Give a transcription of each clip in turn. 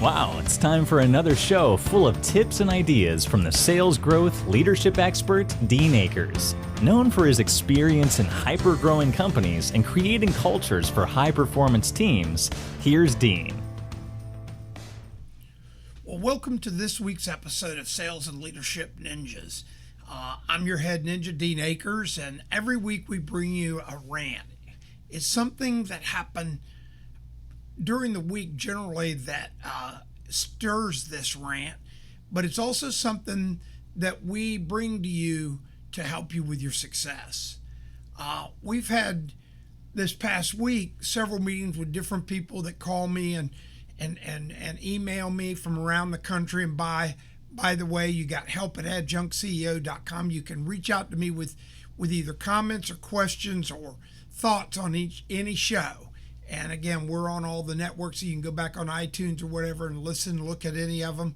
Wow, it's time for another show full of tips and ideas from the sales growth leadership expert, Dean Akers. Known for his experience in hyper-growing companies and creating cultures for high-performance teams, here's Dean. Well, welcome to this week's episode of Sales and Leadership Ninjas. I'm your head ninja, Dean Akers, and every week we bring you a rant. It's something that happened during the week generally that stirs this rant, but it's also something that we bring to you to help you with your success. We've had this past week several meetings with different people that call me and email me from around the country. And by the way, you got help at adjunctceo.com. You can reach out to me with either comments or questions or thoughts on any show. And again, we're on all the networks, so you can go back on iTunes or whatever and listen, look at any of them.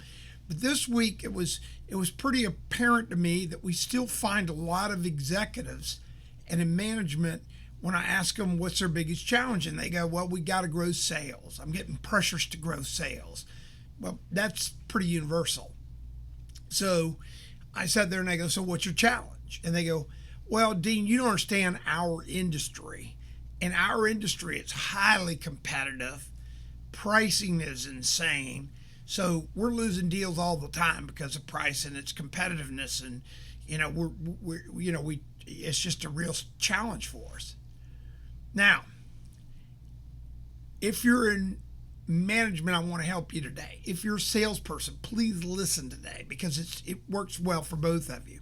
But this week, it was pretty apparent to me that we still find a lot of executives and in management, when I ask them what's their biggest challenge, and they go, well, we got to grow sales. I'm getting pressures to grow sales. Well, that's pretty universal. So I sat there and I go, so what's your challenge? And they go, well, Dean, you don't understand our industry. In our industry, it's highly competitive. Pricing is insane. So we're losing deals all the time because of price and its competitiveness. And, it's just a real challenge for us. Now, if you're in management, I want to help you today. If you're a salesperson, please listen today because it works well for both of you.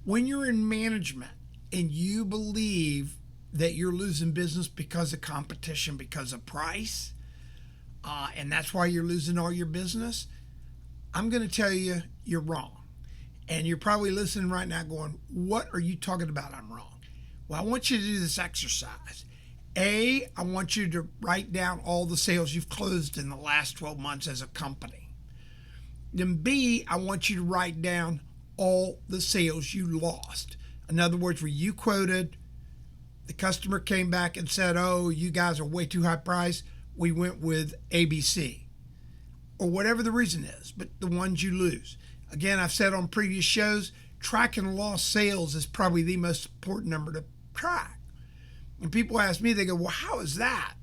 When you're in management and you believe that you're losing business because of competition, because of price, and that's why you're losing all your business, I'm going to tell you you're wrong. And you're probably listening right now going, what are you talking about? I'm wrong. Well, I want you to do this exercise. A, I want you to write down all the sales you've closed in the last 12 months as a company. Then B, I want you to write down all the sales you lost. In other words, where you quoted, the customer came back and said, oh, you guys are way too high priced. We went with ABC. Or whatever the reason is, but the ones you lose. Again, I've said on previous shows, tracking lost sales is probably the most important number to track. And people ask me, they go, well, how is that?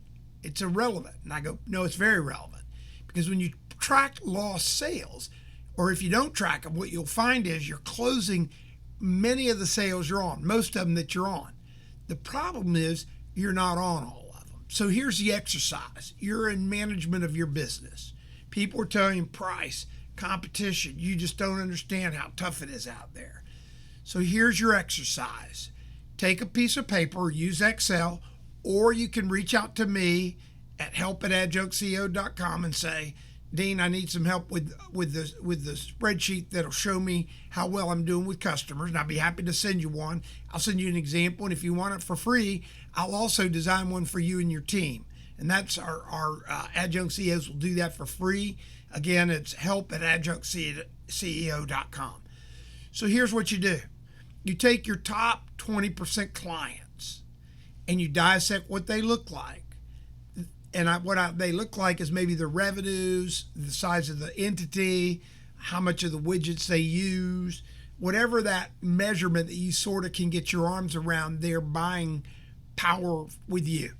It's irrelevant. And I go, no, it's very relevant. Because when you track lost sales, or if you don't track them, what you'll find is you're closing many of the sales you're on, most of them that you're on. The problem is you're not on all of them. So here's the exercise. You're in management of your business. People are telling you price, competition. You just don't understand how tough it is out there. So here's your exercise. Take a piece of paper, use Excel, or you can reach out to me at help@adjunctceo.com and say, Dean, I need some help with the spreadsheet that'll show me how well I'm doing with customers, and I'll be happy to send you one. I'll send you an example, and if you want it for free, I'll also design one for you and your team. And that's our Adjunct CEOs will do that for free. Again, it's help@adjunctceo.com. So here's what you do. You take your top 20% clients, and you dissect what they look like. And they look like is maybe the revenues, the size of the entity, how much of the widgets they use, whatever that measurement that you sort of can get your arms around their buying power with you.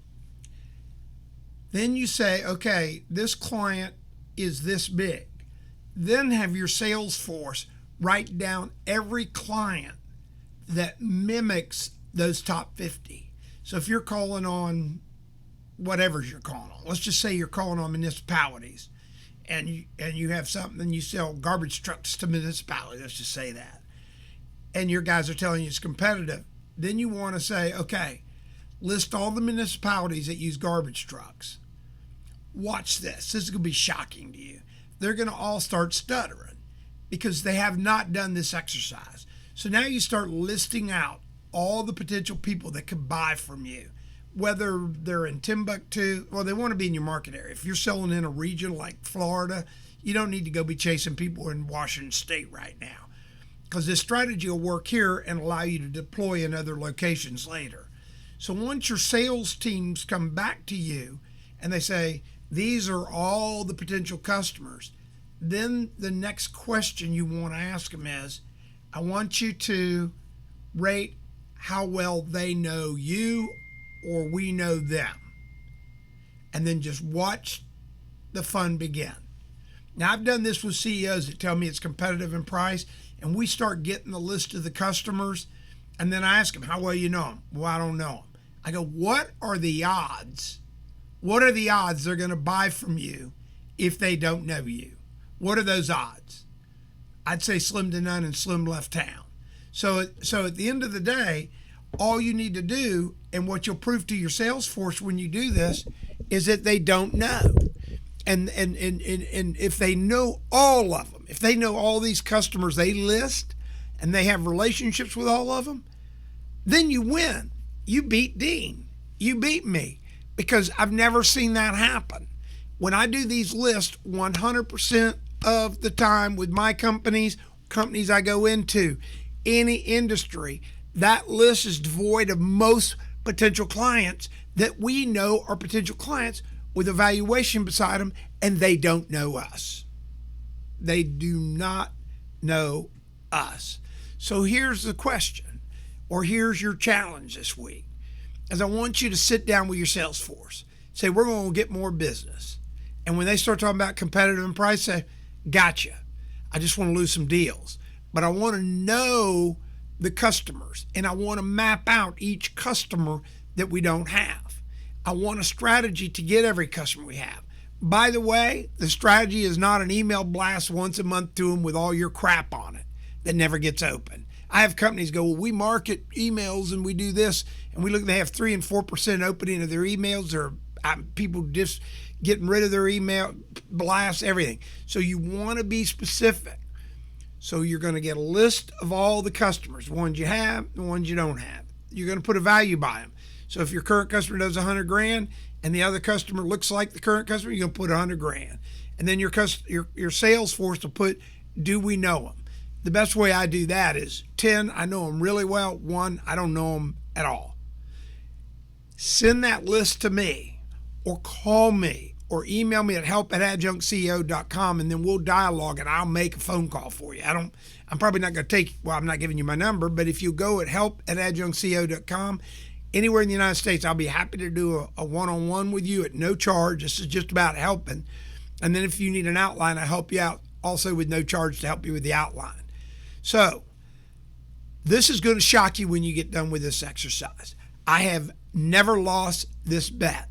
Then you say, okay, this client is this big. Then have your sales force write down every client that mimics those top 50. So if you're calling on whatever you're calling on. Let's just say you're calling on municipalities and you have something and you sell garbage trucks to municipalities, let's just say that. And your guys are telling you it's competitive. Then you want to say, okay, list all the municipalities that use garbage trucks. Watch this. This is going to be shocking to you. They're going to all start stuttering because they have not done this exercise. So now you start listing out all the potential people that could buy from you. Whether they're in Timbuktu, well, they want to be in your market area. If you're selling in a region like Florida, you don't need to go be chasing people in Washington State right now because this strategy will work here and allow you to deploy in other locations later. So once your sales teams come back to you and they say, These are all the potential customers. Then the next question you want to ask them is, I want you to rate how well they know you or we know them. And then just watch the fun begin. Now, I've done this with CEOs that tell me it's competitive in price, and we start getting the list of the customers, and then I ask them, how well you know them? Well, I don't know them. I go, what are the odds? What are the odds they're going to buy from you if they don't know you? What are those odds? I'd say slim to none and slim left town. So at the end of the day, all you need to do, and what you'll prove to your sales force when you do this, is that they don't know. And if they know all of them, if they know all these customers they list and they have relationships with all of them, then you win. You beat Dean. You beat me, because I've never seen that happen. When I do these lists 100% of the time with my companies I go into, any industry, that list is devoid of most potential clients that we know are potential clients with a valuation beside them, and they don't know us. They do not know us. So here's the question, or here's your challenge this week, is I want you to sit down with your sales force. Say, we're going to get more business. And when they start talking about competitive in price, say, gotcha. I just want to lose some deals. But I want to know the customers, and I want to map out each customer that we don't have. I want a strategy to get every customer we have. By the way, the strategy is not an email blast once a month to them with all your crap on it that never gets open. I have companies go, well, we market emails and we do this, and we look, they have 3 and 4% opening of their emails, or people just getting rid of their email blasts, everything. So you want to be specific. So you're going to get a list of all the customers, the ones you have, the ones you don't have. You're going to put a value by them. So if your current customer does $100,000 and the other customer looks like the current customer, you're going to put $100,000. And then your sales force will put, do we know them? The best way I do that is 10, I know them really well. 1, I don't know them at all. Send that list to me, or call me, or email me at help@adjunctceo.com, and then we'll dialogue and I'll make a phone call for you. I'm probably not going to I'm not giving you my number, but if you go at help@adjunctceo.com, anywhere in the United States, I'll be happy to do a one-on-one with you at no charge. This is just about helping. And then if you need an outline, I help you out also with no charge to help you with the outline. So this is going to shock you when you get done with this exercise. I have never lost this bet,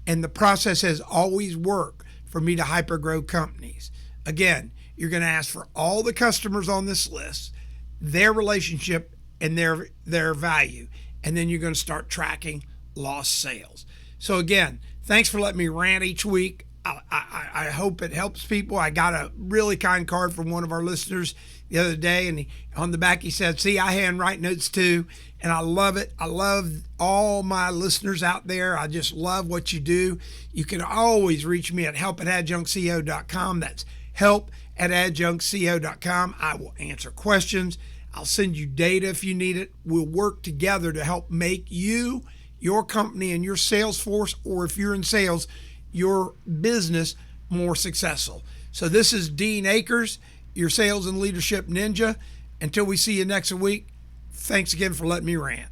and the process has always worked for me to hyper-grow companies. Again, you're going to ask for all the customers on this list, their relationship, and their value. And then you're going to start tracking lost sales. So again, thanks for letting me rant each week. I hope it helps people. I got a really kind card from one of our listeners the other day, and on the back he said, see, I handwrite notes too, and I love it. I love all my listeners out there. I just love what you do. You can always reach me at help@adjunctceo.com. That's help@adjunctceo.com. I will answer questions. I'll send you data if you need it. We'll work together to help make you, your company, and your sales force, or if you're in sales, your business more successful. So this is Dean Akers, your sales and leadership ninja. Until we see you next week, thanks again for letting me rant.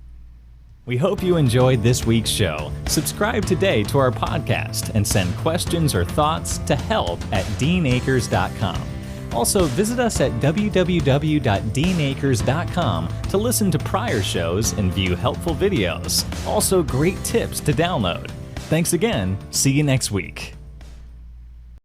We hope you enjoyed this week's show. Subscribe today to our podcast and send questions or thoughts to help@deanakers.com. Also, visit us at www.deanakers.com to listen to prior shows and view helpful videos. Also, great tips to download. Thanks again. See you next week.